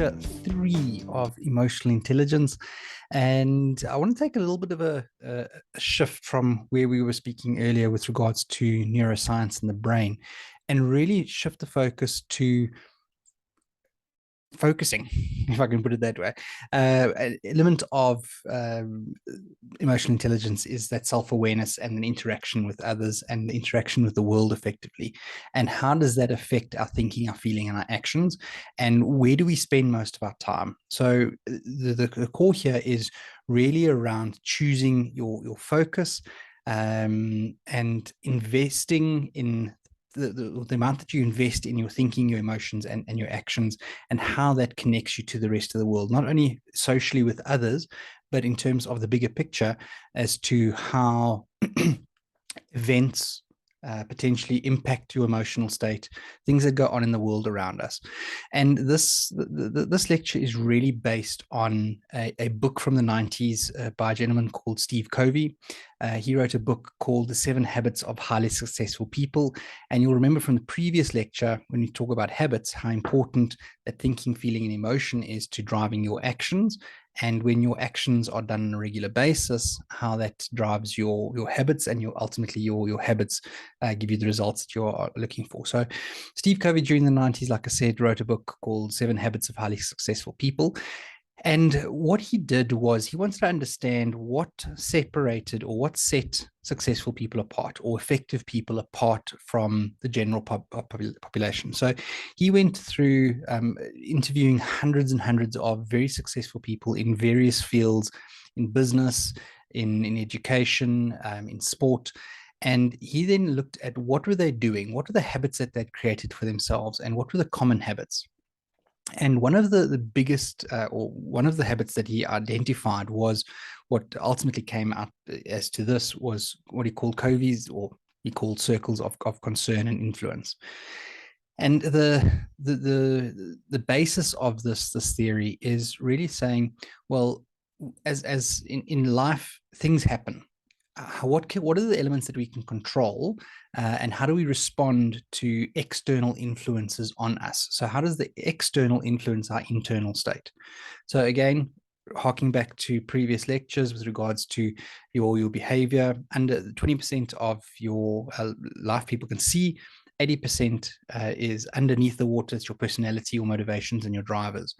lecture 3 of emotional intelligence. And I want to take a little bit of a shift from where we were speaking earlier with regards to neuroscience and the brain, and really shift the focus to focusing, if I can put it that way. An element of emotional intelligence is that self-awareness and an interaction with others and the interaction with the world effectively. And how does that affect our thinking, our feeling, and our actions? And where do we spend most of our time? So the core here is really around choosing your focus, and investing in the amount that you invest in your thinking, your emotions, and your actions, and how that connects you to the rest of the world, not only socially with others, but in terms of the bigger picture as to how events potentially impact your emotional state, things that go on in the world around us. And this lecture is really based on a book from the 90s by a gentleman called Steve Covey. He wrote a book called The 7 Habits of Highly Successful People. And you'll remember from the previous lecture, when we talk about habits, how important that thinking, feeling, and emotion is to driving your actions. And when your actions are done on a regular basis, how that drives your habits, and ultimately your habits give you the results that you're looking for. So Steve Covey, during the 90s, like I said, wrote a book called 7 Habits of Highly Successful People. And what he did was he wanted to understand what separated or what set successful people apart, or effective people apart from the general population. So he went through interviewing hundreds and hundreds of very successful people in various fields, in business, in education, in sport. And he then looked at what were they doing, what were the habits that they'd created for themselves, and what were the common habits. And one of the biggest, or one of the habits that he identified, was what ultimately came out as to this, was what he called Covey's, or he called circles of concern and influence. And the basis of this theory is really saying, well, as in life, things happen. What are the elements that we can control, and how do we respond to external influences on us? So how does the external influence our internal state? So again, harking back to previous lectures with regards to your behavior, under 20% of your life people can see, 80% is underneath the water. It's your personality, your motivations, and your drivers.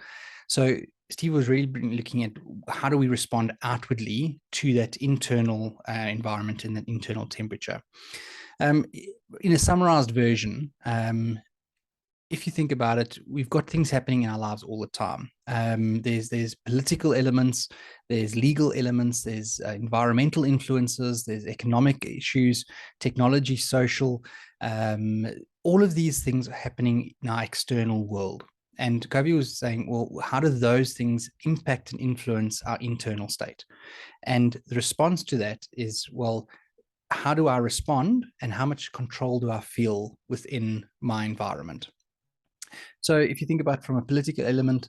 So Steve was really looking at how do we respond outwardly to that internal environment and that internal temperature. In a summarized version, if you think about it, we've got things happening in our lives all the time. There's political elements, there's legal elements, there's environmental influences, there's economic issues, technology, social. All of these things are happening in our external world. And Covey was saying, well, how do those things impact and influence our internal state? And the response to that is, well, how do I respond, and how much control do I feel within my environment? So if you think about from a political element,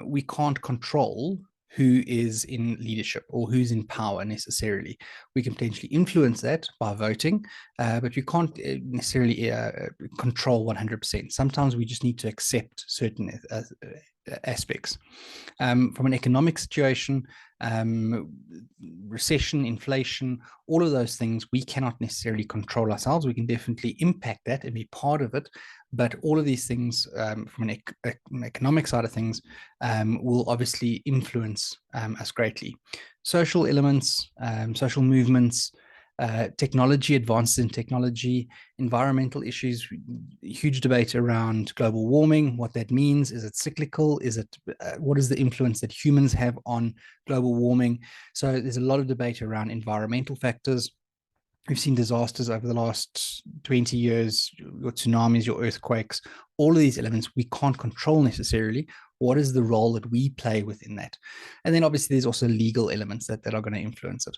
we can't control who is in leadership or who's in power necessarily. We can potentially influence that by voting, but we can't necessarily control 100%. Sometimes we just need to accept certain aspects. From an economic situation, recession, inflation, all of those things we cannot necessarily control ourselves. We can definitely impact that and be part of it, but all of these things, from an economic side of things, will obviously influence us greatly. Social elements, social movements, technology, advances in technology, environmental issues, huge debate around global warming, what that means. Is it cyclical? Is it, what is the influence that humans have on global warming? So there's a lot of debate around environmental factors. We've seen disasters over the last 20 years, your tsunamis, your earthquakes, all of these elements we can't control necessarily. What is the role that we play within that? And then obviously there's also legal elements that are going to influence it.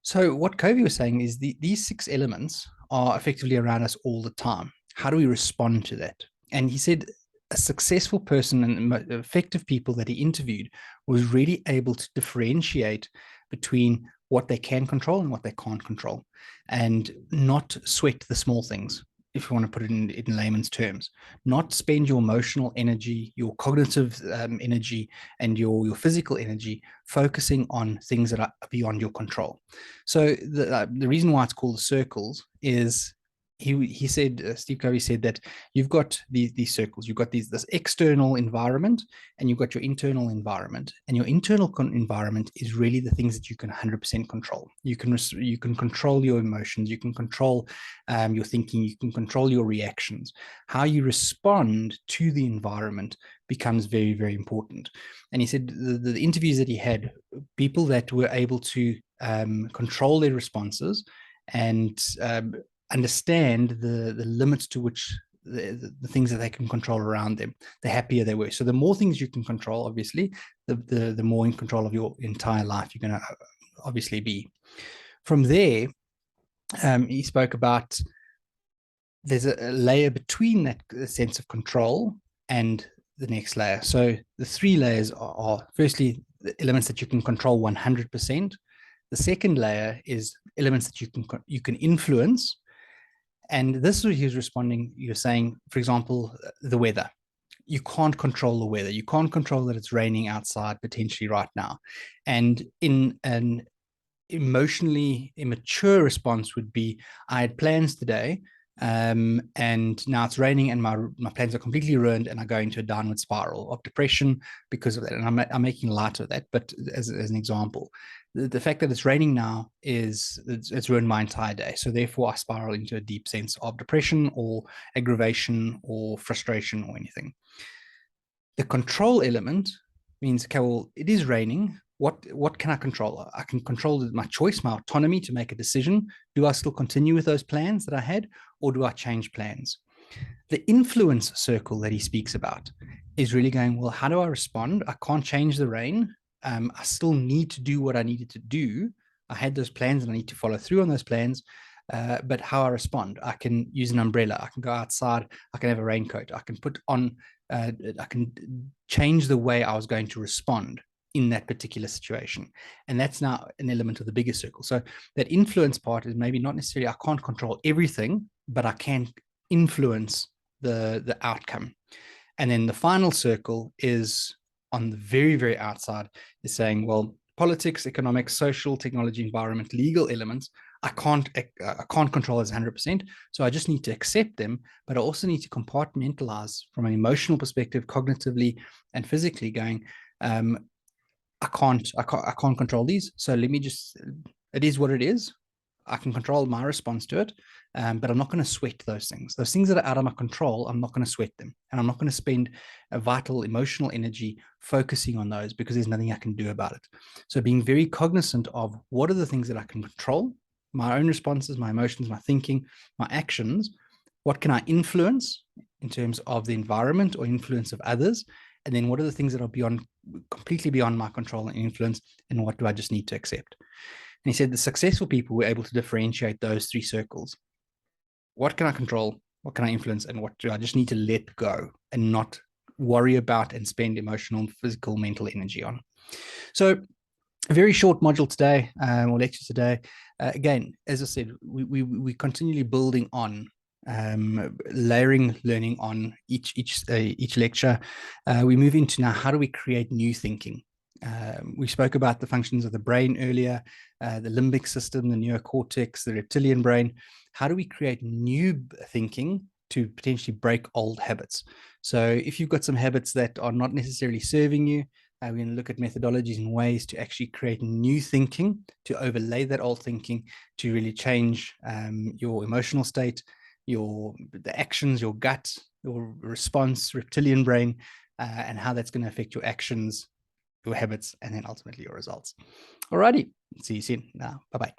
So what Covey was saying is these 6 elements are effectively around us all the time. How do we respond to that? And he said a successful person and effective people that he interviewed was really able to differentiate between what they can control and what they can't control, and not sweat the small things. if you want to put it in layman's terms, not spend your emotional energy, your cognitive energy, and your physical energy focusing on things that are beyond your control. So the reason why it's called circles is he said, Steve Covey said that you've got these circles, you've got this external environment, and you've got your internal environment, and your internal environment is really the things that you can 100% control. You can control your emotions, you can control your thinking, you can control your reactions. How you respond to the environment becomes very, very important. And he said the interviews that he had, people that were able to control their responses and understand the limits to which the things that they can control around them, the happier they were. So the more things you can control, obviously, the more in control of your entire life you're going to obviously be. From there, he spoke about there's a layer between that sense of control and the next layer. So the three layers are firstly, the elements that you can control 100%. The second layer is elements that you can influence. And this is what he was responding. You're saying, for example, the weather. You can't control the weather. You can't control that it's raining outside potentially right now. And in an emotionally immature response would be, I had plans today, and now it's raining and my plans are completely ruined, and I go into a downward spiral of depression because of that. And I'm making light of that, but as an example, the fact that it's raining now it's ruined my entire day. So therefore I spiral into a deep sense of depression or aggravation or frustration or anything. The control element means, okay, well, it is raining. What can I control? I can control my choice, my autonomy to make a decision. Do I still continue with those plans that I had, or do I change plans? The influence circle that he speaks about is really going, well, how do I respond? I can't change the rain. I still need to do what I needed to do. I had those plans and I need to follow through on those plans. But how I respond, I can use an umbrella. I can go outside. I can have a raincoat. I can put on, I can change the way I was going to respond in that particular situation. And that's now an element of the bigger circle. So that influence part is maybe not necessarily, I can't control everything, but I can influence the outcome. And then the final circle is on the very, very outside, is saying, well, politics, economics, social, technology, environment, legal elements, I can't control as 100%. So I just need to accept them, but I also need to compartmentalize from an emotional perspective, cognitively and physically, going, I can't control these. So let me just, it is what it is. I can control my response to it, but I'm not going to sweat those things. Those things that are out of my control, I'm not going to sweat them. And I'm not going to spend a vital emotional energy focusing on those because there's nothing I can do about it. So being very cognizant of what are the things that I can control, my own responses, my emotions, my thinking, my actions. What can I influence in terms of the environment or influence of others? And then what are the things that are completely beyond my control and influence, and what do I just need to accept? And he said the successful people were able to differentiate those three circles. What can I control? What can I influence? And what do I just need to let go and not worry about and spend emotional, physical, mental energy on? So a very short module today, or lecture today. Again, as I said, we continually building on, layering learning on each lecture. We move into now, how do we create new thinking? We spoke about the functions of the brain earlier, the limbic system, the neocortex, the reptilian brain. How do we create new thinking to potentially break old habits? So if you've got some habits that are not necessarily serving you, we're going to look at methodologies and ways to actually create new thinking, to overlay that old thinking, to really change your emotional state, the actions, your gut, your response, reptilian brain, and how that's going to affect your actions, your habits, and then ultimately your results. Alrighty, see you soon. Now, bye-bye.